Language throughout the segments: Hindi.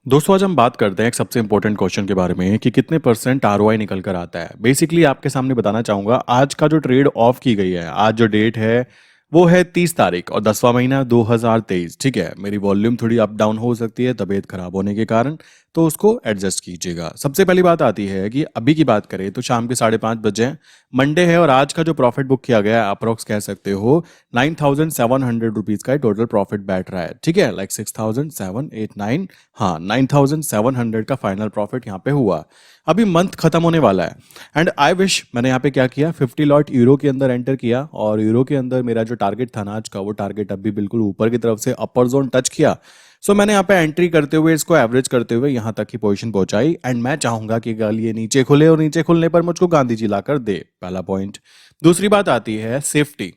दोस्तों आज हम बात करते हैं एक सबसे इंपॉर्टेंट क्वेश्चन के बारे में कि कितने परसेंट आरओआई निकल कर आता है। बेसिकली आपके सामने बताना चाहूंगा आज का जो ट्रेड ऑफ की गई है, आज जो डेट है वो है 30 तारीख और 10वां महीना 2023। ठीक है, मेरी वॉल्यूम थोड़ी अप डाउन हो सकती है तबीयत खराब होने के कारण, तो उसको एडजस्ट कीजिएगा। सबसे पहली बात आती है कि अभी की बात करें तो शाम के 5:30 बजे मंडे है और आज का जो प्रॉफिट बुक किया गया है अप्रोक्स कह सकते हो 9,700 रुपीज का टोटल प्रॉफिट बैठ रहा है। ठीक है, लाइक 6,789, हाँ 9,700 का फाइनल प्रॉफिट यहाँ पे हुआ। अभी मंथ खत्म होने वाला है एंड आई विश मैंने यहाँ पे क्या किया, 50 लॉट यूरो के अंदर एंटर किया और यूरो के अंदर मेरा जो टारगेट था ना आज का, वो टारगेट अभी बिल्कुल ऊपर की तरफ से अपर जोन टच किया। सो मैंने यहाँ पे एंट्री करते हुए इसको एवरेज करते हुए यहाँ तक की पोजीशन पहुंचाई एंड मैं चाहूंगा कि कल ये नीचे खुले और नीचे खुलने पर मुझको गांधी जी लाकर दे, पहला पॉइंट। दूसरी बात आती है सेफ्टी।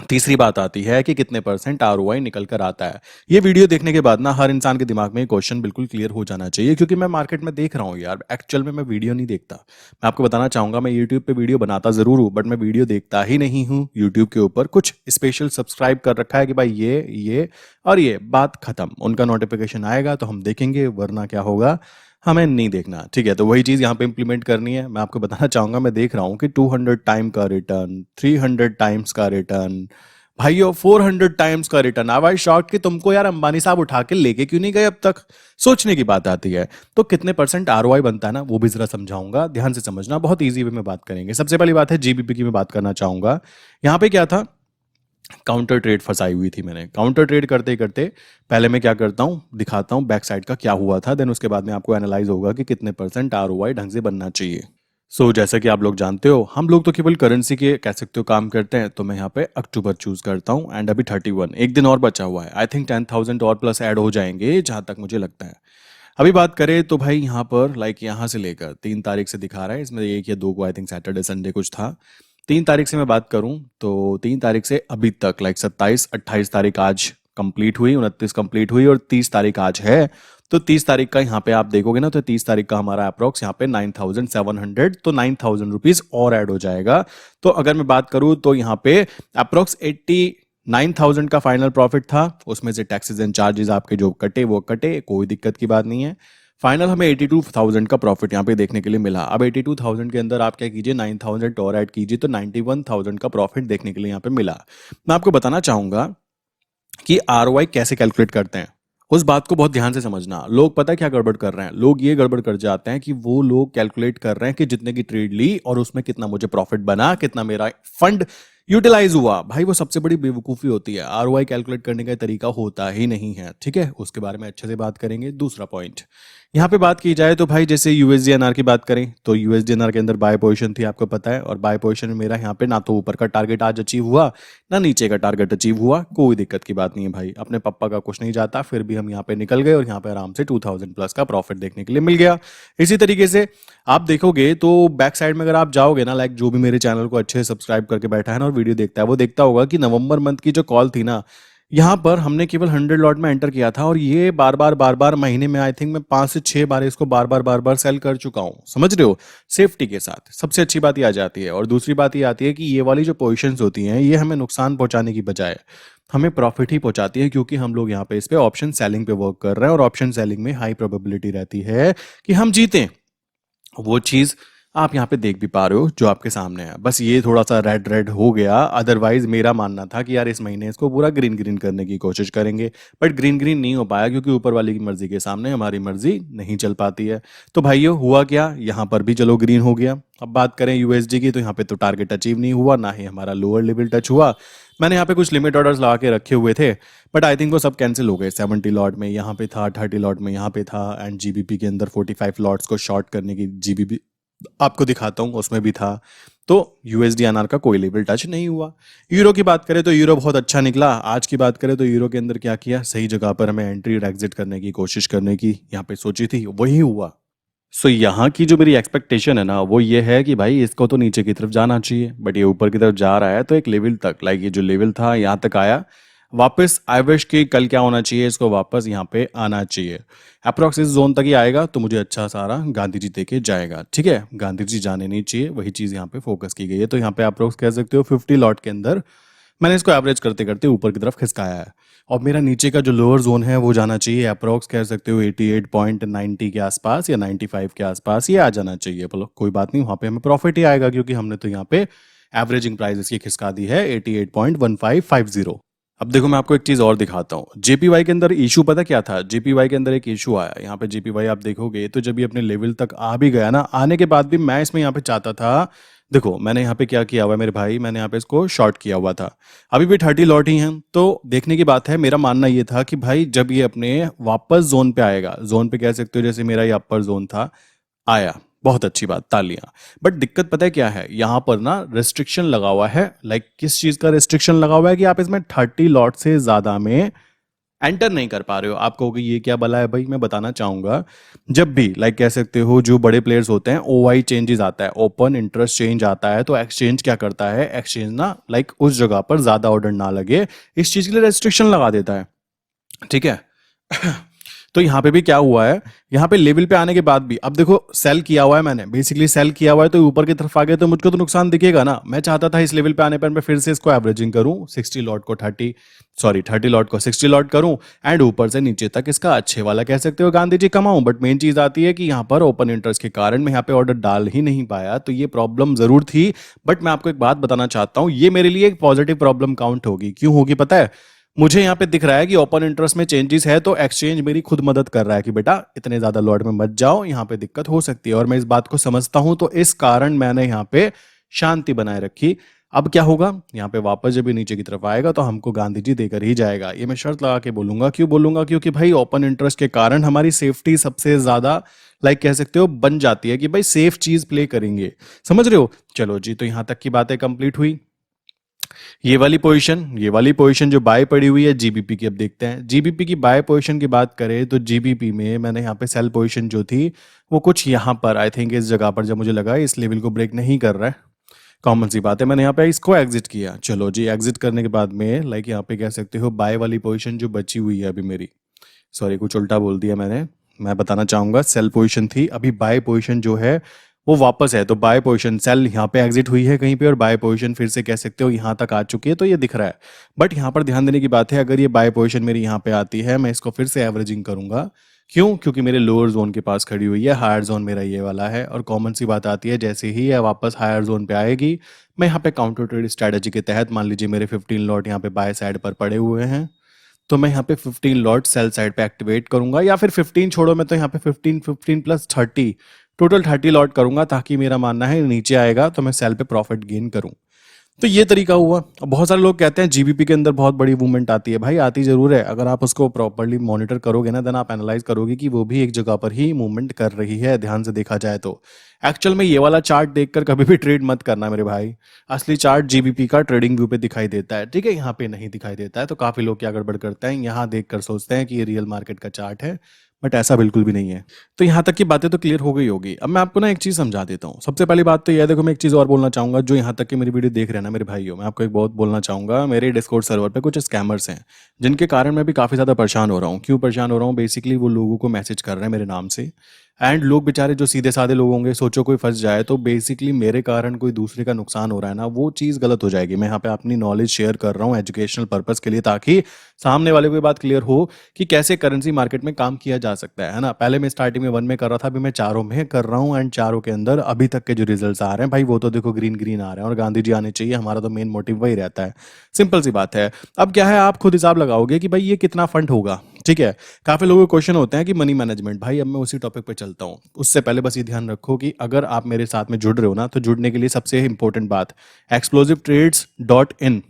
तीसरी बात आती है कि कितने परसेंट आरओआई निकल कर आता है। ये वीडियो देखने के बाद ना हर इंसान के दिमाग में क्वेश्चन बिल्कुल क्लियर हो जाना चाहिए, क्योंकि मैं मार्केट में देख रहा हूँ यार, एक्चुअल में मैं वीडियो नहीं देखता। मैं आपको बताना चाहूंगा मैं यूट्यूब पे वीडियो बनाता जरूर हूँ बट मैं वीडियो देखता ही नहीं हूँ। यूट्यूब के ऊपर कुछ स्पेशल सब्सक्राइब कर रखा है कि भाई ये और ये बात खत्म, उनका नोटिफिकेशन आएगा तो हम देखेंगे वरना क्या होगा हमें नहीं देखना। ठीक है, तो वही चीज यहाँ पे इंप्लीमेंट करनी है। मैं आपको बताना चाहूंगा मैं देख रहा हूँ कि 200 टाइम का रिटर्न, 300 टाइम्स का रिटर्न, भाइयों 400 टाइम्स का रिटर्न। अब आई शॉर्ट कि तुमको यार अंबानी साहब उठा के लेके क्यों नहीं गए अब तक। सोचने की बात आती है। तो कितने परसेंट आरओआई बनता है ना वो भी जरा समझाऊंगा, ध्यान से समझना, बहुत इजी वे में बात करेंगे। सबसे पहली बात है जीबीपी की मैं बात करना चाहूंगा। यहाँ पे क्या था, काउंटर ट्रेड फंसाई हुई थी मैंने। काउंटर ट्रेड करते करते पहले मैं क्या करता हूँ दिखाता हूँ बैक साइड का क्या हुआ था, देन उसके बाद में आपको एनालाइज होगा कि कितने परसेंट आरओआई ढंग से बनना चाहिए। जैसा कि आप लोग जानते हो हम लोग तो केवल करेंसी के कह सकते हो काम करते हैं, तो मैं यहाँ पे अक्टूबर चूज करता हूँ एंड अभी 31 एक दिन और बचा हुआ है। आई थिंक 10,000 और प्लस ऐड हो जाएंगे जहां तक मुझे लगता है। अभी बात करें तो भाई यहाँ पर लाइक यहाँ से लेकर 3 तारीख से दिखा रहा है, इसमें एक या दो को आई थिंक सैटरडे संडे कुछ था। 3 तारीख से मैं बात करूं तो 3 तारीख से अभी तक लाइक 27-28 तारीख आज कंप्लीट हुई, 29 कंप्लीट हुई और 30 तारीख आज है। तो 30 तारीख का यहाँ पे आप देखोगे ना तो 30 तारीख का हमारा अप्रोक्स यहाँ पे 9,700, तो 9,000 रुपीज और ऐड हो जाएगा। तो अगर मैं बात करूँ तो यहाँ पे अप्रोक्स 89,000 का फाइनल प्रॉफिट था, उसमें से टैक्सेस एंड चार्जेस आपके जो कटे वो कटे, कोई दिक्कत की बात नहीं है। फाइनल हमें 82,000 का प्रॉफिट यहाँ पे देखने के लिए मिला। अब 82,000 के अंदर आप क्या कीजिए 9,000 और ऐड कीजिए तो 91,000 का प्रॉफिट देखने के लिए यहाँ पे मिला। मैं आपको बताना चाहूंगा कि आरओआई कैसे कैलकुलेट करते हैं, उस बात को बहुत ध्यान से समझना। लोग पता है क्या गड़बड़ कर रहे हैं, लोग ये गड़बड़ कर जाते हैं कि वो लोग कैलकुलेट कर रहे हैं कि जितने की ट्रेड ली और उसमें कितना मुझे प्रॉफिट बना, कितना मेरा फंड यूटिलाइज हुआ। भाई वो सबसे बड़ी बेवकूफी होती है, आरओआई कैलकुलेट करने का तरीका होता ही नहीं है। ठीक है, उसके बारे में अच्छे से बात करेंगे। दूसरा पॉइंट यहाँ पे बात की जाए तो भाई जैसे यूएसडीएनआर की बात करें तो यूएसडीएनआर के अंदर बाय पोजीशन थी आपको पता है, और बाय पोजीशन में मेरा यहाँ पे ना तो ऊपर का टारगेट आज अचीव हुआ ना नीचे का टारगेट अचीव हुआ। कोई दिक्कत की बात नहीं है भाई, अपने पप्पा का कुछ नहीं जाता, फिर भी हम यहाँ पे निकल गए और यहाँ पे आराम से 2,000 प्लस का प्रॉफिट देखने के लिए मिल गया। इसी तरीके से आप देखोगे तो बैक साइड में अगर आप जाओगे ना, लाइक जो भी मेरे चैनल को अच्छे से सब्सक्राइब करके बैठा है ना और वीडियो देखता है वो देखता होगा कि नवंबर मंथ की जो कॉल थी ना, यहाँ पर हमने केवल 100 लॉट में एंटर किया था और ये बार बार महीने में आई थिंक मैं 5 से 6 बार इसको बार बार सेल कर चुका हूँ। समझ रहे हो, सेफ्टी के साथ। सबसे अच्छी बात ये आ जाती है। और दूसरी बात ये आती है कि ये वाली जो पोजीशंस होती हैं ये हमें नुकसान पहुंचाने की बजाय हमें प्रॉफिट ही पहुंचाती है, क्योंकि हम लोग यहाँ पे इस पे ऑप्शन सेलिंग पे वर्क कर रहे हैं और ऑप्शन सेलिंग में हाई प्रोबेबिलिटी रहती है कि हम जीतें। वो चीज आप यहाँ पे देख भी पा रहे हो जो आपके सामने है। बस ये थोड़ा सा रेड रेड हो गया, अदरवाइज मेरा मानना था कि यार इस महीने इसको पूरा ग्रीन ग्रीन करने की कोशिश करेंगे, बट ग्रीन ग्रीन नहीं हो पाया क्योंकि ऊपर वाले की मर्जी के सामने हमारी मर्जी नहीं चल पाती है। तो भाइयों हुआ क्या, यहाँ पर भी चलो ग्रीन हो गया। अब बात करें यूएसडी की तो यहाँ पे तो टारगेट अचीव नहीं हुआ, ना ही हमारा लोअर लेवल टच हुआ। मैंने यहाँ पे कुछ लिमिट ऑर्डर्स लगा के रखे हुए थे बट आई थिंक वो सब कैंसिल हो गए। 70 लॉट में यहाँ पे था, 30 लॉट में यहाँ पे था एंड जीबीपी के अंदर 45 लॉट्स को शॉर्ट करने की जीबीपी आपको दिखाता हूं उसमें भी था। तो यूएसडीएनआर का कोई लेवल टच नहीं हुआ। यूरो की बात करें तो यूरो बहुत अच्छा निकला। आज की बात करें तो यूरो के अंदर क्या किया, सही जगह पर हमें एंट्री और एग्जिट करने की कोशिश करने की यहाँ पे सोची थी, वही हुआ। यहाँ की जो मेरी एक्सपेक्टेशन है ना वो ये है कि भाई इसको तो नीचे की तरफ जाना चाहिए, बट ये ऊपर की तरफ जा रहा है तो एक लेवल तक, लाइक ये जो लेवल था यहाँ तक आया वापस। आई विश कि कल क्या होना चाहिए, इसको वापस यहाँ पे आना चाहिए। अप्रोक्स इस जोन तक ही आएगा तो मुझे अच्छा सारा गांधी जी देके जाएगा। ठीक है, गांधी जी जाने नहीं चाहिए, वही चीज यहाँ पे फोकस की गई है। तो यहाँ पे अप्रोक्स कह सकते हो 50 लॉट के अंदर मैंने इसको एवरेज करते करते ऊपर की तरफ खिसकाया है। और मेरा नीचे का जो लोअर जोन है वो जाना चाहिए अप्रोक्स कह सकते हो 88.90 के आसपास या 95 के आसपास ये आ जाना चाहिए। बोलो कोई बात नहीं, वहाँ पे हमें प्रॉफिट ही आएगा क्योंकि हमने तो यहाँ पे एवरेजिंग प्राइस इसकी खिसका दी है 88.1550। अब देखो मैं आपको एक चीज और दिखाता हूँ। जेपीवाई के अंदर इशू पता क्या था? जेपीवाई के अंदर एक इशू आया। यहाँ पे जेपीवाई आप देखोगे तो जब ये अपने लेवल तक आ भी गया ना, आने के बाद भी मैं इसमें यहाँ पे चाहता था, देखो मैंने यहाँ पे क्या किया हुआ है मेरे भाई, मैंने यहाँ पे इसको शॉर्ट किया हुआ था। अभी भी 30 लॉट ही हैं, तो देखने की बात है। मेरा मानना ये था कि भाई जब ये अपने वापस जोन पे आएगा, जोन पे कह सकते हो जैसे मेरा ये अपर जोन था, आया, बहुत अच्छी बात, तालियां। बट दिक्कत पता है क्या है? यहाँ पर ना रेस्ट्रिक्शन लगा हुआ है। लाइक किस चीज का रेस्ट्रिक्शन लगा हुआ है कि आप इसमें 30 लॉट से ज्यादा में एंटर नहीं कर पा रहे हो। आप कहोगे ये क्या बला है भाई? मैं बताना चाहूंगा, जब भी लाइक कह सकते हो जो बड़े प्लेयर्स होते हैं ओआई चेंजेस आता है, ओपन इंटरेस्ट चेंज आता है, तो एक्सचेंज क्या करता है, एक्सचेंज ना लाइक उस जगह पर ज्यादा ऑर्डर ना लगे इस चीज के लिए रेस्ट्रिक्शन लगा देता है, ठीक है। तो यहाँ पे भी क्या हुआ है, यहाँ पे लेवल पे आने के बाद भी अब देखो सेल किया हुआ है मैंने, बेसिकली सेल किया हुआ है तो ऊपर की तरफ आ गए तो मुझको तो नुकसान दिखेगा ना। मैं चाहता था इस लेवल पे आने पर मैं फिर से इसको एवरेजिंग करूं, 60 लॉट को 30 लॉट को 60 लॉट करूं एंड ऊपर से नीचे तक इसका अच्छे वाला कह सकते हो गांधी जी कमाऊं। बट मेन चीज आती है कि यहाँ पर ओपन इंटरेस्ट के कारण मैं यहाँ पे ऑर्डर डाल ही नहीं पाया, तो ये प्रॉब्लम जरूर थी। बट मैं आपको एक बात बताना चाहता हूँ, ये मेरे लिए एक पॉजिटिव प्रॉब्लम काउंट होगी। क्यों होगी पता है? मुझे यहाँ पे दिख रहा है कि ओपन इंटरेस्ट में चेंजेस है, तो एक्सचेंज मेरी खुद मदद कर रहा है कि बेटा इतने ज्यादा लॉट में मत जाओ, यहाँ पे दिक्कत हो सकती है। और मैं इस बात को समझता हूं, तो इस कारण मैंने यहाँ पे शांति बनाए रखी। अब क्या होगा, यहाँ पे वापस जब ये नीचे की तरफ आएगा तो हमको गांधी जी देकर ही जाएगा, ये मैं शर्त लगा के बोलूंगा। क्यों बोलूंगा? क्योंकि भाई ओपन इंटरेस्ट के कारण हमारी सेफ्टी सबसे ज्यादा लाइक कह सकते हो बन जाती है कि भाई सेफ चीज प्ले करेंगे, समझ रहे हो। चलो जी, तो यहां तक की बातें कंप्लीट हुई। ये वाली पोजीशन जो बाय पड़ी हुई है जीबीपी की, अब देखते हैं जीबीपी की बाय पोजीशन की बात करें तो जीबीपी में मैंने यहाँ पे सेल पोजीशन जो थी वो कुछ यहाँ पर आई थिंक इस जगह पर, जब मुझे लगा इस लेवल को ब्रेक नहीं कर रहा है, कॉमन सी बात है, मैंने यहाँ पे इसको एग्जिट किया। चलो जी, एग्जिट करने के बाद में लाइक यहाँ पे कह सकते हो बाय वाली पोजीशन जो बची हुई है अभी मेरी, सॉरी कुछ उल्टा बोल दिया मैंने, मैं बताना चाहूंगा सेल पोजीशन थी, अभी बाय पोजीशन जो है वो वापस है। तो बाय पोजीशन सेल यहाँ पे एग्जिट हुई है कहीं पे और बाय पोजीशन फिर से कह सकते हो यहाँ तक आ चुकी है, तो ये दिख रहा है। बट यहाँ पर ध्यान देने की बात है, अगर ये बाय पोजीशन मेरी यहाँ पे आती है मैं इसको फिर से एवरेजिंग करूंगा। क्यों? क्योंकि मेरे लोअर जोन के पास खड़ी हुई है, हायर जोन मेरा ये वाला है। और कॉमन सी बात आती है, जैसे ही ये वापस हायर जोन पे आएगी मैं यहाँ पे काउंटर ट्रेड स्ट्रेटेजी के तहत, मान लीजिए मेरे 15 लॉट यहाँ पे बाय साइड पर पड़े हुए हैं, तो मैं यहाँ पे 15 लॉट सेल साइड पे एक्टिवेट करूंगा, या फिर 15 छोड़ो, मैं तो यहाँ पे 15 प्लस 30 टोटल 30 लॉट करूंगा, ताकि मेरा मानना है नीचे आएगा तो मैं सेल पे प्रॉफिट गेन करूं। तो ये तरीका हुआ। अब बहुत सारे लोग कहते हैं जीबीपी के अंदर बहुत बड़ी मूवमेंट आती है, भाई आती जरूर है, अगर आप उसको प्रॉपर्ली मॉनिटर करोगे ना, देन आप एनालाइज करोगे कि वो भी एक जगह पर ही मूवमेंट कर रही है, ध्यान से देखा जाए तो। एक्चुअल में ये वाला चार्ट देखकर कभी भी ट्रेड मत करना मेरे भाई, असली चार्ट जीबीपी का ट्रेडिंग व्यू पे दिखाई देता है, ठीक है, यहाँ पे नहीं दिखाई देता है। तो काफी लोग क्या गड़बड़ करते हैं, यहाँ देखकर सोचते हैं कि ये रियल मार्केट का चार्ट है, बट ऐसा बिल्कुल भी नहीं है। तो यहाँ तक की बातें तो क्लियर हो गई होगी। अब मैं आपको ना एक चीज समझा देता हूँ। सबसे पहली बात तो यह, देखो मैं एक चीज और बोलना चाहूंगा, जो यहाँ तक की मेरी वीडियो देख रहे हैं ना मेरे भाइयों, मैं आपको एक बहुत बोलना चाहूंगा, मेरे डिस्कॉर्ड सर्वर पे कुछ स्कैमर्स हैं जिनके कारण मैं भी काफी ज्यादा परेशान हो रहा हूँ। क्यों परेशान हो रहा हूँ? बेसिकली वो लोगों को मैसेज कर रहे हैं मेरे नाम से, एंड लोग बेचारे जो सीधे साधे लोग होंगे, सोचो कोई फंस जाए तो बेसिकली मेरे कारण कोई दूसरे का नुकसान हो रहा है ना, वो चीज़ गलत हो जाएगी। मैं यहाँ पे अपनी नॉलेज शेयर कर रहा हूँ एजुकेशनल पर्पस के लिए, ताकि सामने वाले को ये बात क्लियर हो कि कैसे करेंसी मार्केट में काम किया जा सकता है ना। पहले मैं स्टार्टिंग में 1 में कर रहा था, अभी मैं 4 में कर रहा हूँ, एंड चारों के अंदर अभी तक के जो रिजल्ट आ रहे हैं भाई, वो तो देखो ग्रीन ग्रीन आ रहे हैं, और गांधी जी आने चाहिए, हमारा तो मेन मोटिव वही रहता है। सिंपल सी बात है। अब क्या है, आप खुद हिसाब लगाओगे कि भाई ये कितना फंड होगा, ठीक है। काफी लोगों के क्वेश्चन होते हैं कि मनी मैनेजमेंट, भाई अब मैं उसी टॉपिक पे चलता हूँ। उससे पहले बस ये ध्यान रखो कि अगर आप मेरे साथ में जुड़ रहे हो ना, तो जुड़ने के लिए सबसे इंपॉर्टेंट बात, explosivetrades.in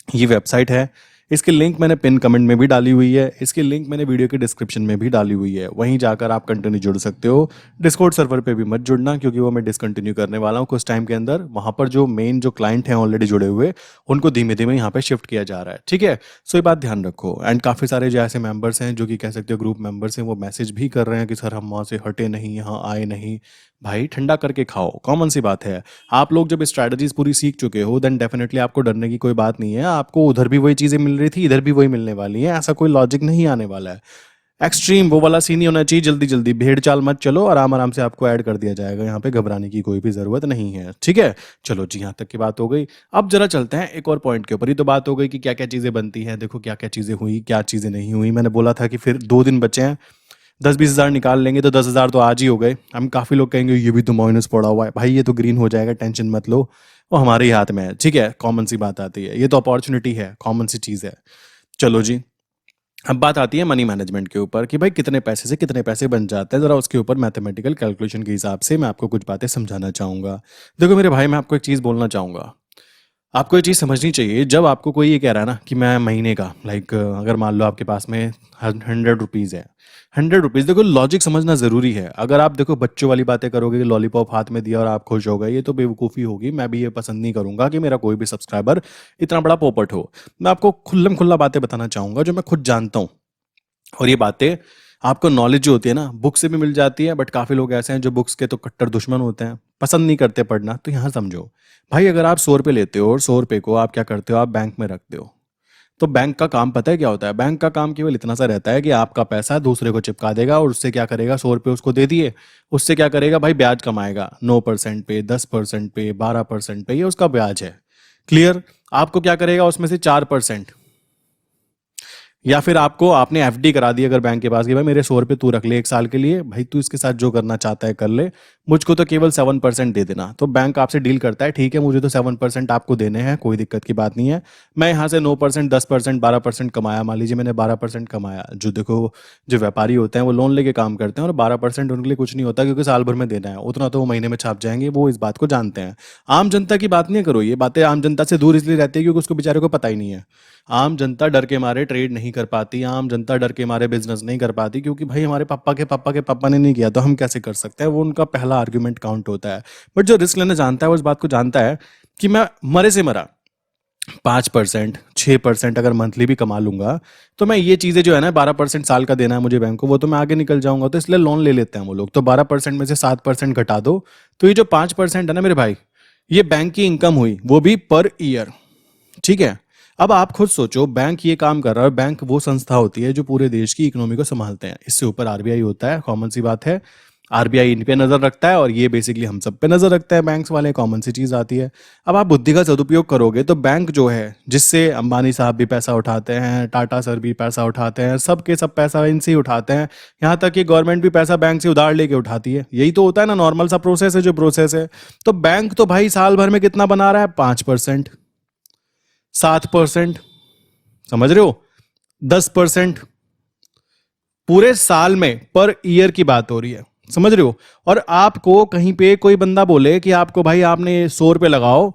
ये वेबसाइट है। इसकी लिंक मैंने पिन कमेंट में भी डाली हुई है, इसकी लिंक मैंने वीडियो के डिस्क्रिप्शन में भी डाली हुई है, वहीं जाकर आप कंटिन्यू जुड़ सकते हो। डिस्कॉर्ड सर्वर पे भी मत जुड़ना, क्योंकि वो मैं डिसकंटिन्यू करने वाला हूँ कुछ टाइम के अंदर। वहां पर जो मेन जो क्लाइंट हैं ऑलरेडी जुड़े हुए, उनको धीमे धीमे यहाँ पे शिफ्ट किया जा रहा है, ठीक है। सो ये बात ध्यान रखो। एंड काफी सारे जो ऐसे मेंबर्स हैं जो कि कह सकते हो ग्रुप मेंबर्स हैं, वो मैसेज भी कर रहे हैं कि सर हम वहां से हटे नहीं, यहाँ आए नहीं। भाई ठंडा करके खाओ, कॉमन सी बात है। आप लोग जब स्ट्रैटेजीज पूरी सीख चुके हो, देन डेफिनेटली आपको डरने की कोई बात नहीं है। आपको उधर भी वही चीजें मिल रही थी, इधर भी वही मिलने वाली है, ऐसा कोई लॉजिक नहीं आने वाला है। एक्सट्रीम वो वाला सीन नहीं होना चाहिए, जल्दी जल्दी भेड़ चाल मत चलो, आराम आराम से आपको ऐड कर दिया जाएगा, यहाँ पे घबराने की कोई भी ज़रूरत नहीं है, ठीक है। चलो जी, यहाँ तक की बात हो गई। अब जरा चलते हैं एक और पॉइंट के ऊपर। ये तो बात हो गई कि क्या क्या चीज़ें बनती हैं, देखो क्या क्या चीज़ें हुई, क्या चीज़ें नहीं हुई। मैंने बोला था कि फिर 2 दिन बचे हैं, 10-20 हज़ार निकाल लेंगे तो 10 हज़ार तो आज ही हो गए। हम काफ़ी लोग कहेंगे ये भी तो माइनस पड़ा हुआ है, भाई ये तो ग्रीन हो जाएगा, टेंशन मत लो, वो हमारे ही हाथ में है, ठीक है। कॉमन सी बात आती है, ये तो अपॉर्चुनिटी है, कॉमन सी चीज़ है। चलो जी, अब बात आती है मनी मैनेजमेंट के ऊपर कि भाई कितने पैसे से कितने पैसे बन जाते हैं। ज़रा उसके ऊपर मैथमेटिकल कैलकुलेशन के हिसाब से मैं आपको कुछ बातें समझाना चाहूँगा। देखो मेरे भाई, मैं आपको एक चीज़ बोलना चाहूँगा, आपको ये चीज़ समझनी चाहिए। जब आपको कोई ये कह रहा है ना कि मैं महीने का लाइक, अगर मान लो आपके पास में 100 रुपीज़ है, 100 रुपीज़, देखो लॉजिक समझना ज़रूरी है। अगर आप देखो बच्चों वाली बातें करोगे कि लॉलीपॉप हाथ में दिया और आप खुश हो गए, ये तो बेवकूफ़ी होगी। मैं भी ये पसंद नहीं करूंगा कि मेरा कोई भी सब्सक्राइबर इतना बड़ा पोपट हो। मैं आपको खुल्लम खुल्ला बातें बताना चाहूंगा जो मैं खुद जानता हूँ, और ये बातें आपको नॉलेज जो होती है ना बुक से भी मिल जाती है, बट काफ़ी लोग ऐसे हैं जो बुक्स के तो कट्टर दुश्मन होते हैं, पसंद नहीं करते पढ़ना। तो यहाँ समझो भाई, अगर आप 100 रुपये लेते हो और 100 रुपये को आप क्या करते हो, आप बैंक में रखते हो, तो बैंक का काम पता है क्या होता है? बैंक का काम केवल इतना सा रहता है कि आपका पैसा दूसरे को चिपका देगा और उससे क्या करेगा, 100 रुपये उसको दे दिए, उससे क्या करेगा भाई, ब्याज कमाएगा 9% पे, 10% पे, 12% पे, ये उसका ब्याज है। क्लियर? आपको क्या करेगा उसमें से 4%, या फिर आपको आपने एफडी करा दी अगर बैंक के पास कि भाई मेरे 100 रुपये तू रख ले 1 साल के लिए, भाई तू इसके साथ जो करना चाहता है कर ले, मुझको तो केवल 7% दे देना। तो बैंक आपसे डील करता है, ठीक है मुझे तो 7% आपको देने हैं, कोई दिक्कत की बात नहीं है। मैं यहाँ से 9%, 10%, 12% कमाया, मान लीजिए मैंने 12% कमाया। जो देखो, जो व्यापारी होते हैं वो लोन लेके काम करते हैं और 12% उनके लिए कुछ नहीं होता, क्योंकि साल भर में देना है, उतना तो वो महीने में छाप जाएंगे, वो इस बात को जानते हैं। आम जनता की बात नहीं करो, ये बातें आम जनता से दूर इसलिए रहती है क्योंकि उसको बेचारे को पता ही नहीं है। आम जनता डर के मारे ट्रेड नहीं कर पाती, आम जनता डर के मारे बिजनेस नहीं कर पाती, क्योंकि भाई हमारे पापा ने नहीं किया तो हम कैसे कर सकते हैं, वो उनका पहला आर्ग्यूमेंट काउंट होता है। बट जो रिस्क लेना जानता है वो इस बात को जानता है कि मैं मरे से मरा 5%, 6% अगर मंथली भी कमा लूंगा, तो मैं ये चीजें जो है ना, 12% साल का देना है मुझे बैंक को, वो तो मैं आगे निकल जाऊंगा, तो इसलिए लोन ले लेते हैं वो लोग। तो 12% में से 7% घटा दो, तो ये जो 5% है ना मेरे भाई, ये बैंक की इनकम हुई, वो भी पर ईयर, ठीक है। अब आप खुद सोचो, बैंक ये काम कर रहा है, बैंक वो संस्था होती है जो पूरे देश की इकोनॉमी को संभालते हैं, इससे ऊपर आरबीआई होता है, कॉमन सी बात है। आरबीआई इन पे नजर रखता है और ये बेसिकली हम सब पे नजर रखता है, बैंक्स वाले, कॉमन सी चीज आती है। अब आप बुद्धि का सदुपयोग करोगे तो बैंक जो है, जिससे अंबानी साहब भी पैसा उठाते हैं, टाटा सर भी पैसा उठाते हैं, सब के सब पैसा इनसे ही उठाते हैं, यहाँ तक कि गवर्नमेंट भी पैसा बैंक से उधार लेके उठाती है। यही तो होता है ना, नॉर्मल सा प्रोसेस है जो प्रोसेस है। तो बैंक तो भाई साल भर में कितना बना रहा है, 5%, 7%, समझ रहे हो, 10%, पूरे साल में पर ईयर की बात हो रही है, समझ रहे हो। और आपको कहीं पे कोई बंदा बोले कि आपको भाई आपने 100 रुपये लगाओ,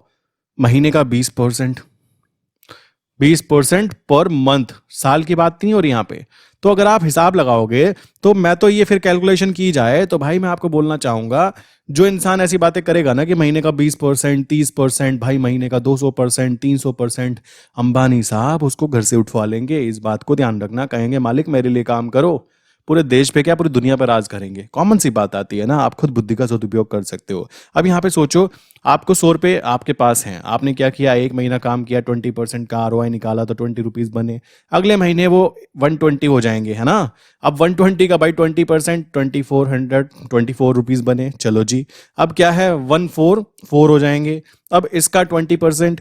महीने का 20%, 20% पर मंथ, साल की बात नहीं हो रही यहाँ पे। तो अगर आप हिसाब लगाओगे, तो मैं तो ये फिर कैलकुलेशन की जाए तो भाई मैं आपको बोलना चाहूंगा, जो इंसान ऐसी बातें करेगा ना कि महीने का 20%, 30%, भाई महीने का 200%, 300%, अंबानी साहब उसको घर से उठवा लेंगे। इस बात को ध्यान रखना, कहेंगे मालिक मेरे लिए काम करो, पूरे देश पे क्या पूरी दुनिया पर राज करेंगे। कॉमन सी बात आती है ना, आप खुद बुद्धि का सदुपयोग कर सकते हो। अब यहाँ पे सोचो, आपको 100 रुपये आपके पास हैं, आपने क्या किया, 1 महीना काम किया, 20% का आरओआई निकाला तो 20 रुपीज बने। अगले महीने वो 120 हो जाएंगे, है ना। अब 120 का भाई 20%, 2400, 24 रुपीज बने। चलो जी, अब क्या है, 144 हो जाएंगे। अब इसका 20%,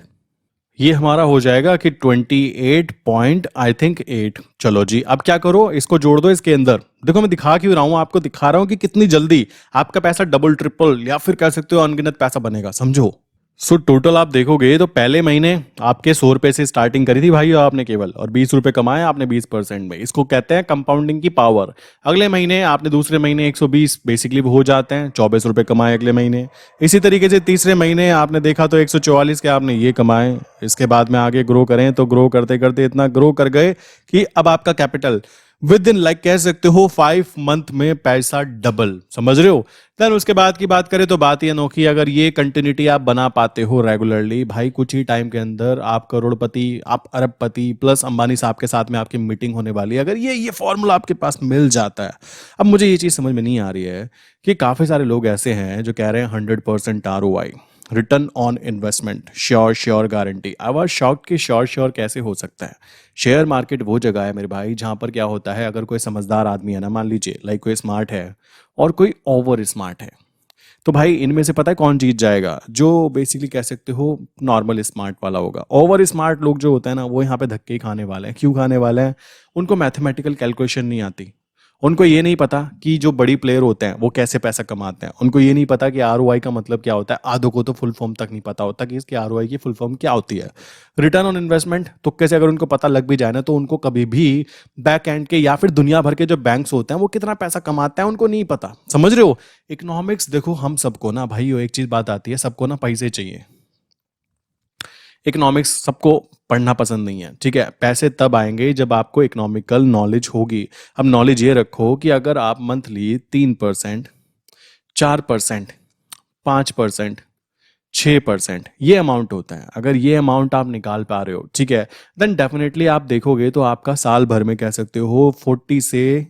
ये हमारा हो जाएगा कि 28 पॉइंट आई थिंक 8। चलो जी, अब क्या करो, इसको जोड़ दो इसके अंदर। देखो मैं दिखा क्यों रहा हूं आपको, दिखा रहा हूं कि कितनी जल्दी आपका पैसा डबल ट्रिपल या फिर कह सकते हो अनगिनत पैसा बनेगा, समझो। सो टोटल आप देखोगे तो पहले महीने आपके 100 रुपए से स्टार्टिंग करी थी भाई आपने केवल, और 20 रुपए कमाए आपने 20% में, इसको कहते हैं कंपाउंडिंग की पावर। अगले महीने आपने, दूसरे महीने 120 बेसिकली हो जाते हैं, 24 रुपए कमाए अगले महीने। इसी तरीके से तीसरे महीने आपने देखा तो 144 के आपने ये कमाए। इसके बाद में आगे ग्रो करें तो ग्रो करते करते इतना ग्रो कर गए कि अब आपका कैपिटल विद इन लाइक कह सकते हो 5 मंथ में पैसा डबल, समझ रहे हो। देन उसके बाद की बात करें तो बात ये अनोखी, अगर ये कंटिन्यूटी आप बना पाते हो रेगुलरली, भाई कुछ ही टाइम के अंदर आप करोड़पति, आप अरबपति, प्लस अंबानी साहब के साथ में आपकी मीटिंग होने वाली है, अगर ये फॉर्मूला आपके पास मिल जाता है। अब मुझे ये चीज समझ में नहीं आ रही है कि काफी सारे लोग ऐसे हैं जो कह रहे हैं 100% ROI, return on investment, sure sure guarantee. I was shocked कि श्योर श्योर कैसे हो सकता है। शेयर मार्केट वो जगह है मेरे भाई जहां पर क्या होता है, अगर कोई समझदार आदमी है ना, मान लीजिए लाइक कोई स्मार्ट है और कोई ओवर स्मार्ट है, तो भाई इनमें से पता है कौन जीत जाएगा? जो बेसिकली कह सकते हो नॉर्मल स्मार्ट वाला होगा। ओवर स्मार्ट लोग जो होते हैं ना, वो यहाँ पे धक्के ही खाने वाले हैं। क्यों खाने वाले हैं? उनको मैथमेटिकल कैलकुलेशन नहीं आती। उनको ये नहीं पता कि जो बड़ी प्लेयर होते हैं वो कैसे पैसा कमाते हैं। उनको ये नहीं पता कि आरओआई का मतलब क्या होता है। आधों को तो फुल फॉर्म तक नहीं पता होता कि इसकी आरओआई की फुल फॉर्म क्या होती है। रिटर्न ऑन इन्वेस्टमेंट तुक्के से अगर उनको पता लग भी जाए ना, तो उनको कभी भी बैक एंड के या फिर दुनिया भर के जो बैंक्स होते हैं वो कितना पैसा कमाते हैं उनको नहीं पता। समझ रहे हो? इकोनॉमिक्स देखो, हम सबको ना भाई एक चीज बात आती है, सबको ना पैसे चाहिए। इकोनॉमिक्स सबको पढ़ना पसंद नहीं है, ठीक है। पैसे तब आएंगे जब आपको इकोनॉमिकल नॉलेज होगी। अब नॉलेज ये रखो कि अगर आप मंथली 3%, 4%, 5%, 6% ये अमाउंट होता है, अगर ये अमाउंट आप निकाल पा रहे हो, ठीक है, देन डेफिनेटली आप देखोगे तो आपका साल भर में कह सकते हो 40 से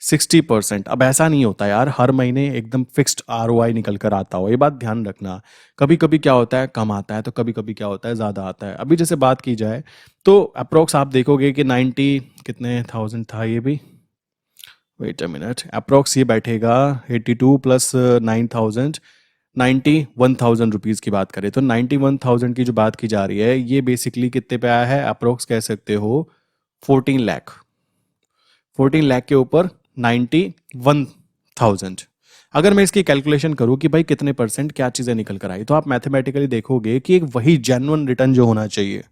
60%। अब ऐसा नहीं होता यार हर महीने एकदम फिक्स्ड आरओआई निकल कर आता हो, ये बात ध्यान रखना। कभी कभी क्या होता है कम आता है, तो कभी कभी क्या होता है ज़्यादा आता है। अभी जैसे बात की जाए तो अप्रोक्स आप देखोगे कि 90 कितने थाउजेंड था ये भी, वेट अ मिनट, अप्रोक्स ये बैठेगा 82 प्लस 9,000, 91,000 रुपीज़ की बात करें तो 91,000 की जो बात की जा रही है ये बेसिकली कितने पे आया है? अप्रोक्स कह सकते हो 14 लाख। 14 लाख के ऊपर 91,000। अगर मैं इसकी कैलकुलेशन करूं कि भाई कितने परसेंट क्या चीज़ें निकल कर आई, तो आप मैथमेटिकली देखोगे कि एक वही जेन्युइन रिटर्न जो होना चाहिए,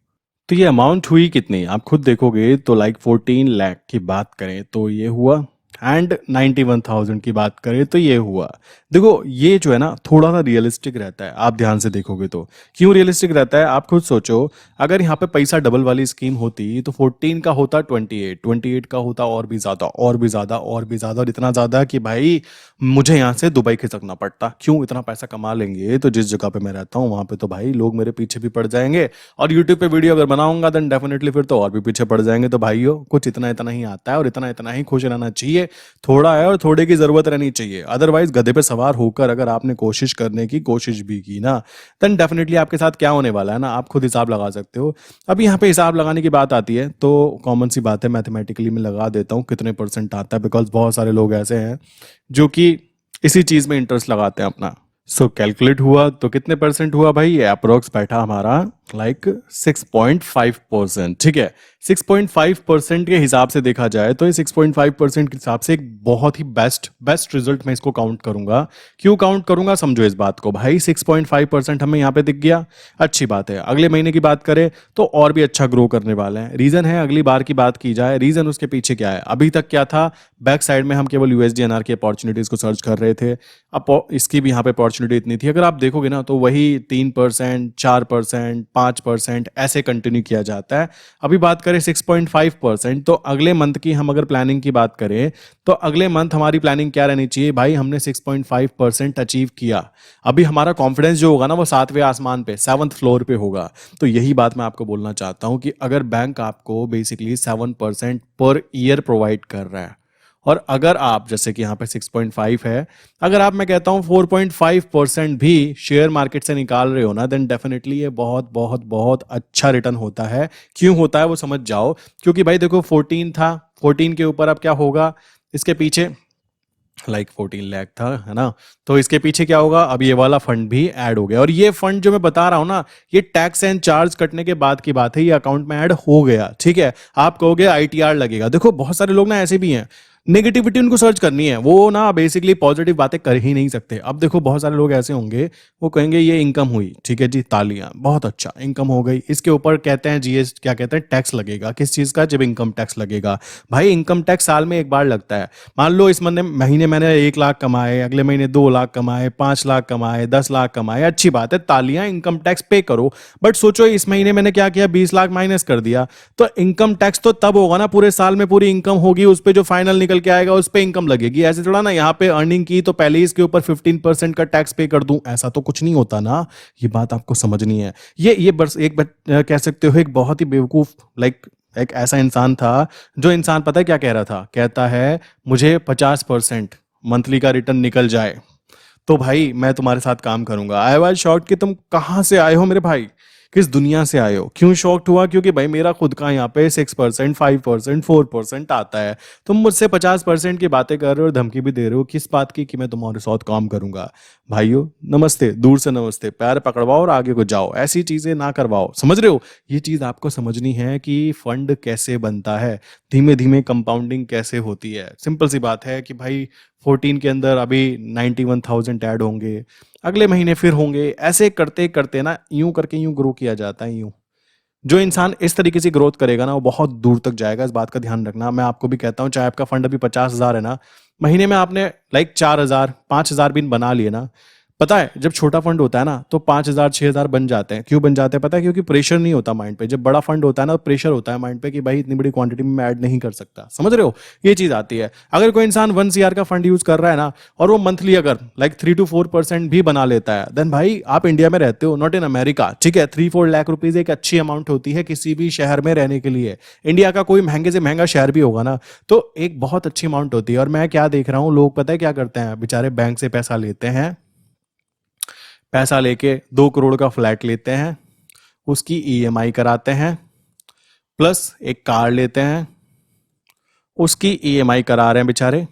तो ये अमाउंट हुई कितनी आप खुद देखोगे तो लाइक 14 लाख की बात करें तो ये हुआ, एंड 91,000 की बात करें तो ये हुआ। देखो ये जो है ना थोड़ा सा रियलिस्टिक रहता है, आप ध्यान से देखोगे तो। क्यों रियलिस्टिक रहता है आप खुद सोचो। अगर यहाँ पे पैसा डबल वाली स्कीम होती तो 14 का होता 28, 28 का होता और भी ज़्यादा और भी ज़्यादा और भी ज़्यादा, और इतना ज़्यादा कि भाई मुझे यहाँ से दुबई खिसकना पड़ता। क्यों? इतना पैसा कमा लेंगे तो जिस जगह पे मैं रहता हूँ वहाँ पे तो भाई लोग मेरे पीछे भी पड़ जाएंगे, और यूट्यूब पे वीडियो अगर बनाऊंगा देन डेफिनेटली फिर तो और भी पीछे पड़ जाएंगे। तो भाइयों कुछ इतना इतना ही आता है और इतना इतना ही खुश रहना चाहिए। थोड़ा है और थोड़े की जरूरत रहनी चाहिए। अदरवाइज गधे पे सवार होकर अगर आपने कोशिश करने की कोशिश भी की ना, देन डेफिनेटली आपके साथ क्या होने वाला है ना, आप खुद हिसाब लगा सकते हो। अब यहाँ पे हिसाब लगाने की बात आती है तो कॉमन सी बात है, मैथमेटिकली मैं लगा देता हूँ कितने परसेंट आता है, बिकॉज बहुत सारे लोग ऐसे हैं जो कि इसी चीज में इंटरेस्ट लगाते हैं अपना। सो कैलकुलेट हुआ तो कितने परसेंट हुआ भाई? ये अप्रोक्स बैठा हमारा लाइक 6.5%, ठीक है। 6.5% के हिसाब से देखा जाए तो ये 6.5% के हिसाब से एक बहुत ही बेस्ट रिजल्ट मैं इसको काउंट करूंगा। क्यों काउंट करूंगा समझो इस बात को भाई। 6.5% हमें यहाँ पे दिख गया, अच्छी बात है। अगले महीने की बात करें तो और भी अच्छा ग्रो करने वाले हैं। रीजन है, अगली बार की बात की जाए, रीजन उसके पीछे क्या है? अभी तक क्या था, बैक साइड में हम केवल यूएसडीएनआर की अपॉर्चुनिटीज को सर्च कर रहे थे। अब इसकी भी यहाँ पे अपॉर्चुनिटी इतनी थी, अगर आप देखोगे ना तो वही 3%, 4%, 5% ऐसे कंटिन्यू किया जाता है। अभी बात करें 6.5%, तो अगले मंथ की हम अगर प्लानिंग की बात करें तो अगले मंथ हमारी प्लानिंग क्या रहनी चाहिए भाई? हमने 6.5% अचीव किया। अभी हमारा कॉन्फिडेंस जो होगा ना वो 7वें आसमान पे, 7th फ्लोर पे होगा। तो यही बात मैं आपको बोलना चाहता हूं कि अगर बैंक आपको बेसिकली 7% पर ईयर प्रोवाइड कर रहा है, और अगर आप जैसे कि यहाँ पे 6.5 है, अगर आप मैं कहता हूँ 4.5% भी शेयर मार्केट से निकाल रहे हो ना, देन डेफिनेटली ये बहुत बहुत बहुत अच्छा रिटर्न होता है। क्यों होता है वो समझ जाओ। क्योंकि भाई देखो 14 था, 14 के ऊपर अब क्या होगा इसके पीछे, लाइक 14 लाख था, है ना। तो इसके पीछे क्या होगा, अब ये वाला फंड भी ऐड हो गया। और ये फंड जो मैं बता रहा हूं ना, ये टैक्स एंड चार्ज कटने के बाद की बात है, ये अकाउंट में ऐड हो गया, ठीक है। आप कहोगे आईटीआर लगेगा, देखो बहुत सारे लोग ना ऐसे भी हैं, नेगेटिविटी उनको सर्च करनी है, वो ना बेसिकली पॉजिटिव बातें कर ही नहीं सकते। अब देखो बहुत सारे लोग ऐसे होंगे, वो कहेंगे ये इनकम हुई, ठीक है जी, तालियां, बहुत अच्छा इनकम हो गई। इसके ऊपर कहते हैं जीएस, क्या कहते हैं, टैक्स लगेगा। किस चीज का? जब इनकम टैक्स लगेगा। भाई इनकम टैक्स साल में एक बार लगता है। मान लो इस महीने मैंने 1 लाख कमाए, अगले महीने 2 लाख कमाए, 5 लाख कमाए, 10 लाख कमाए, अच्छी बात है, तालियां, इनकम टैक्स पे करो। बट सोचो इस महीने मैंने क्या किया, 20 लाख माइनस कर दिया, तो इनकम टैक्स तो तब होगा ना, पूरे साल में पूरी इनकम होगी, उस पर जो फाइनल निकल के आएगा उस पर इनकम लगेगी। ऐसे थोड़ा ना यहाँ पे अर्निंग की तो पहले इसके ऊपर 15% का टैक्स पे कर दूं, ऐसा तो कुछ नहीं होता ना। ये बात आपको समझनी है। ये बस एक कह सकते हो एक बहुत ही बेवकूफ, लाइक एक ऐसा इंसान था, जो इंसान पता है क्या कह रहा था, कहता है मुझे 50% मंथली का रिटर्न निकल जाए तो भाई मैं तुम्हारे साथ काम करूंगा। आई वाज शॉक्ड कि तुम कहाँ से आए हो मेरे भाई, किस दुनिया से आए हो। क्यों शॉक्ड हुआ? क्योंकि भाई मेरा खुद का यहाँ पे 6%, 5%, 4% आता है। तुम मुझसे 50% की बातें कर रहे हो और धमकी भी दे रहे हो किस बात की कि मैं तुम्हारे साथ काम करूंगा। भाइयों नमस्ते, दूर से नमस्ते, पैर पकड़वाओ और आगे को जाओ, ऐसी चीजें ना करवाओ। समझ रहे हो? ये चीज आपको समझनी है कि फंड कैसे बनता है, धीमे धीमे कंपाउंडिंग कैसे होती है। सिंपल सी बात है कि भाई 14 के अंदर अभी 91,000 ऐड होंगे, अगले महीने फिर होंगे, ऐसे करते करते ना यूं करके यूं ग्रो किया जाता है। यूं जो इंसान इस तरीके से ग्रोथ करेगा ना वो बहुत दूर तक जाएगा। इस बात का ध्यान रखना। मैं आपको भी कहता हूँ, चाहे आपका फंड अभी 50,000 है ना, महीने में आपने लाइक 4,000 5,000 भी बना लिए ना, पता है जब छोटा फंड होता है ना तो 5,000 6,000 बन जाते हैं। क्यों बन जाते हैं पता है? क्योंकि प्रेशर नहीं होता माइंड पे। जब बड़ा फंड होता है ना, प्रेशर होता है माइंड पे कि भाई इतनी बड़ी क्वांटिटी में मैं ऐड नहीं कर सकता। समझ रहे हो? ये चीज आती है। अगर कोई इंसान 1 CR का फंड यूज कर रहा है ना और वो मंथली अगर लाइक 3 to 4% भी बना लेता है, देन भाई आप इंडिया में रहते हो, नॉट इन अमेरिका। ठीक है, 3-4 लाख रुपीज एक अच्छी अमाउंट होती है किसी भी शहर में रहने के लिए। इंडिया का कोई महंगे से महंगा शहर भी होगा ना तो एक बहुत अच्छी अमाउंट होती है। और मैं क्या देख रहा हूँ, लोग पता है क्या करते हैं, बेचारे बैंक से पैसा लेते हैं, पैसा लेके 2 करोड़ का फ्लैट लेते हैं, उसकी ईएमआई कराते हैं, प्लस एक कार लेते हैं, उसकी ईएमआई करा रहे हैं बेचारे।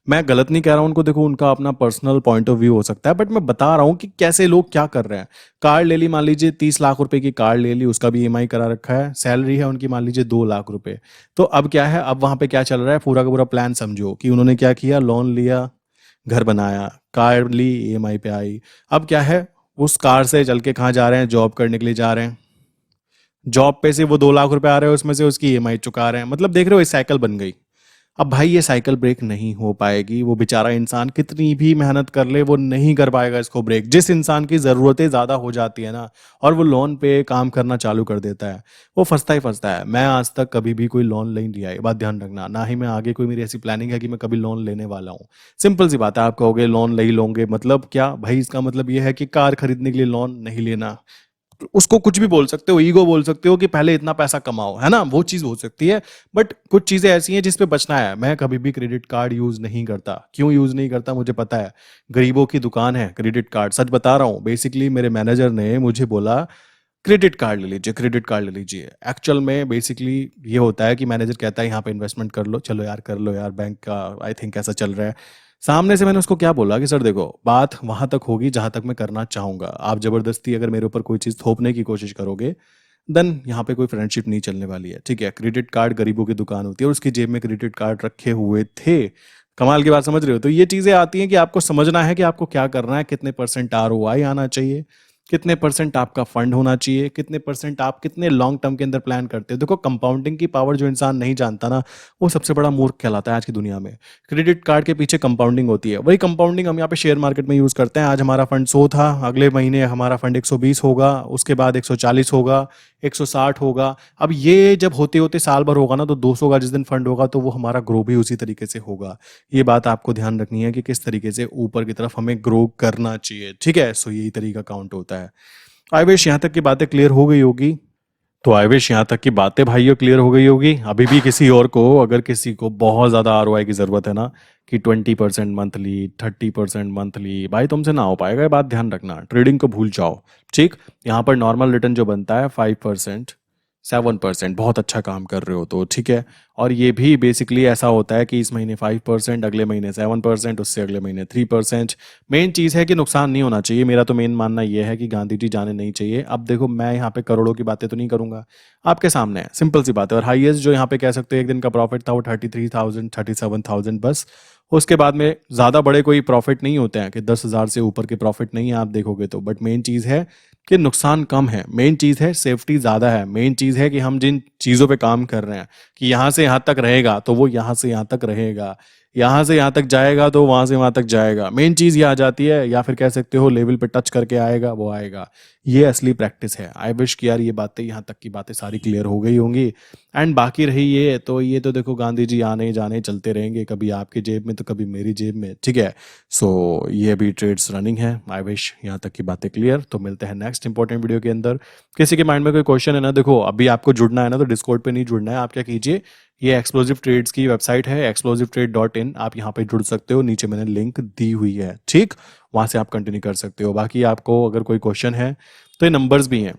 मैं गलत नहीं कह रहा हूं उनको, देखो उनका अपना पर्सनल पॉइंट ऑफ व्यू हो सकता है, बट मैं बता रहा हूं कि कैसे लोग क्या कर रहे हैं। कार ले ली, मान लीजिए 30 लाख रुपए की कार ले ली, उसका भी ईएमआई करा रखा है, सैलरी है उनकी मान लीजिए 2 लाख रुपए। तो अब क्या है, अब वहां पे क्या चल रहा है, पूरा का पूरा प्लान समझो कि उन्होंने क्या किया, लोन लिया, घर बनाया, कार ली, ईएमआई पे आई। अब क्या है, उस कार से चल के कहाँ जा रहे हैं, जॉब करने के लिए जा रहे हैं। जॉब पे से वो 2 लाख रुपए आ रहे हैं, उसमें से उसकी ईएमआई चुका रहे हैं। मतलब देख रहे हो, ये साइकिल बन गई। अब भाई ये साइकिल ब्रेक नहीं हो पाएगी। वो बेचारा इंसान कितनी भी मेहनत कर ले वो नहीं कर पाएगा इसको ब्रेक। जिस इंसान की ज़रूरतें ज़्यादा हो जाती है ना और वो लोन पे काम करना चालू कर देता है, वो फंसता ही फंसता है। मैं आज तक कभी भी कोई लोन नहीं लिया है, ये बात ध्यान रखना। ना ही मैं आगे कोई मेरी ऐसी प्लानिंग है कि मैं कभी लोन लेने वाला हूँ। सिंपल सी बात है, आप कहोगे लोन नहीं लोगे मतलब क्या भाई? इसका मतलब ये है कि कार खरीदने के लिए लोन नहीं लेना। उसको कुछ भी बोल सकते हो, ईगो बोल सकते हो कि पहले इतना पैसा कमाओ, है ना, वो चीज हो सकती है। बट कुछ चीजें ऐसी हैं जिस पे बचना है। मैं कभी भी क्रेडिट कार्ड यूज नहीं करता। क्यों यूज नहीं करता मुझे पता है, गरीबों की दुकान है क्रेडिट कार्ड। सच बता रहा हूँ, बेसिकली मेरे मैनेजर ने मुझे बोला क्रेडिट कार्ड ले लीजिए, क्रेडिट कार्ड ले लीजिए। एक्चुअल में बेसिकली ये होता है कि मैनेजर कहता है यहाँ पे इन्वेस्टमेंट कर लो, चलो यार कर लो यार, बैंक का आई थिंक ऐसा चल रहा है। सामने से मैंने उसको क्या बोला कि सर देखो, बात वहां तक होगी जहां तक मैं करना चाहूंगा। आप जबरदस्ती अगर मेरे ऊपर कोई चीज थोपने की कोशिश करोगे, देन यहाँ पे कोई फ्रेंडशिप नहीं चलने वाली है। ठीक है, क्रेडिट कार्ड गरीबों की दुकान होती है और उसकी जेब में क्रेडिट कार्ड रखे हुए थे। कमाल की बात, समझ रहे हो? तो ये चीजें आती हैं कि आपको समझना है कि आपको क्या करना है, कितने परसेंट आरओआई आना चाहिए, कितने परसेंट आपका फंड होना चाहिए, कितने परसेंट आप कितने लॉन्ग टर्म के अंदर प्लान करते हो। देखो कंपाउंडिंग की पावर जो इंसान नहीं जानता ना, वो सबसे बड़ा मूर्ख कहलाता है आज की दुनिया में। क्रेडिट कार्ड के पीछे कंपाउंडिंग होती है। वही कंपाउंडिंग हम यहाँ पे शेयर मार्केट में यूज करते हैं। आज हमारा फंड 100 था, अगले महीने हमारा फंड 120 होगा, उसके बाद 140 होगा, 160 होगा। अब ये जब होते होते साल भर होगा ना तो 200 का जिस दिन फंड होगा तो वो हमारा ग्रो भी उसी तरीके से होगा। ये बात आपको ध्यान रखनी है कि किस तरीके से ऊपर की तरफ हमें ग्रो करना चाहिए। ठीक है, सो यही तरीका काउंट होता है। आई विश यहाँ तक की बातें क्लियर हो गई होगी। तो आई विश यहाँ तक की बातें भाइयों क्लियर हो गई होगी। अभी भी किसी और को, अगर किसी को बहुत ज़्यादा आरओआई की ज़रूरत है ना, कि 20% मंथली, 30% मंथली, भाई तुमसे ना हो पाएगा। ये बात ध्यान रखना, ट्रेडिंग को भूल जाओ। ठीक, यहाँ पर नॉर्मल रिटर्न जो बनता है 5%, 7%, बहुत अच्छा काम कर रहे हो तो ठीक है। और ये भी बेसिकली ऐसा होता है कि इस महीने 5%, अगले महीने 7%, उससे अगले महीने 3%। मेन चीज़ है कि नुकसान नहीं होना चाहिए। मेरा तो मेन मानना यह है कि गांधी जी जाने नहीं चाहिए। अब देखो मैं यहाँ पे करोड़ों की बातें तो नहीं करूंगा, आपके सामने है, सिंपल सी बात है। और हाईएस्ट जो यहाँ पे कह सकते हो एक दिन का प्रॉफिट था वो 33,000, 37,000 बस। उसके बाद में ज़्यादा बड़े कोई प्रॉफिट नहीं होते हैं कि 10,000 से ऊपर के प्रॉफिट नहीं है आप देखोगे तो। बट मेन चीज़ है कि नुकसान कम है, मेन चीज़ है सेफ्टी ज़्यादा है, मेन चीज़ है कि हम जिन चीज़ों पे काम कर रहे हैं कि यहाँ से यहाँ तक रहेगा तो वो यहाँ से यहाँ तक रहेगा, यहाँ से यहाँ तक जाएगा तो वहाँ से वहाँ तक जाएगा। मेन चीज़ ये आ जाती है, या फिर कह सकते हो लेवल पे टच करके आएगा वो आएगा। ये असली प्रैक्टिस है। आई विश कि यार ये बातें, यहाँ तक की बातें सारी क्लियर हो गई होंगी। एंड बाकी रही ये तो देखो गांधी जी आने जाने चलते रहेंगे, कभी आपकी जेब में तो कभी मेरी जेब में। ठीक है, सो ये भी ट्रेड्स रनिंग है। आई विश यहाँ तक की बातें क्लियर। तो मिलते हैं नेक्स्ट नेक्स्ट इंपॉर्टेंट वीडियो के अंदर। किसी के माइंड में कोई क्वेश्चन है ना, देखो अभी आपको जुड़ना है ना तो डिस्कॉर्ड पे नहीं जुड़ना है, आप क्या कीजिए, ये एक्सप्लोसिव ट्रेड्स की वेबसाइट है explosivetrade.in, आप यहाँ पे जुड़ सकते हो, नीचे मैंने लिंक दी हुई है, ठीक, वहाँ से आप कंटिन्यू कर सकते हो। बाकी आपको अगर कोई क्वेश्चन है तो ये नंबर्स भी हैं।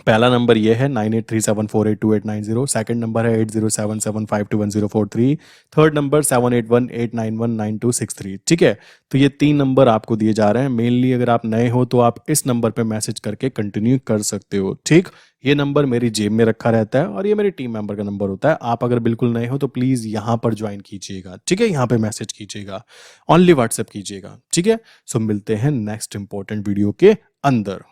पहला नंबर ये है 9837482890, सेकंड नंबर है 8077521043, थर्ड नंबर 7818919263, ठीक है। तो ये 3 नंबर आपको दिए जा रहे हैं। मेनली अगर आप नए हो तो आप इस नंबर पे मैसेज करके कंटिन्यू कर सकते हो, ठीक। ये नंबर मेरी जेब में रखा रहता है और ये मेरे टीम मेंबर का नंबर होता है। आप अगर बिल्कुल नए हो तो प्लीज यहाँ पर ज्वाइन कीजिएगा, ठीक है, यहाँ पे मैसेज कीजिएगा, ओनली व्हाट्सएप कीजिएगा, ठीक है। सो मिलते हैं नेक्स्ट इंपॉर्टेंट वीडियो के अंदर।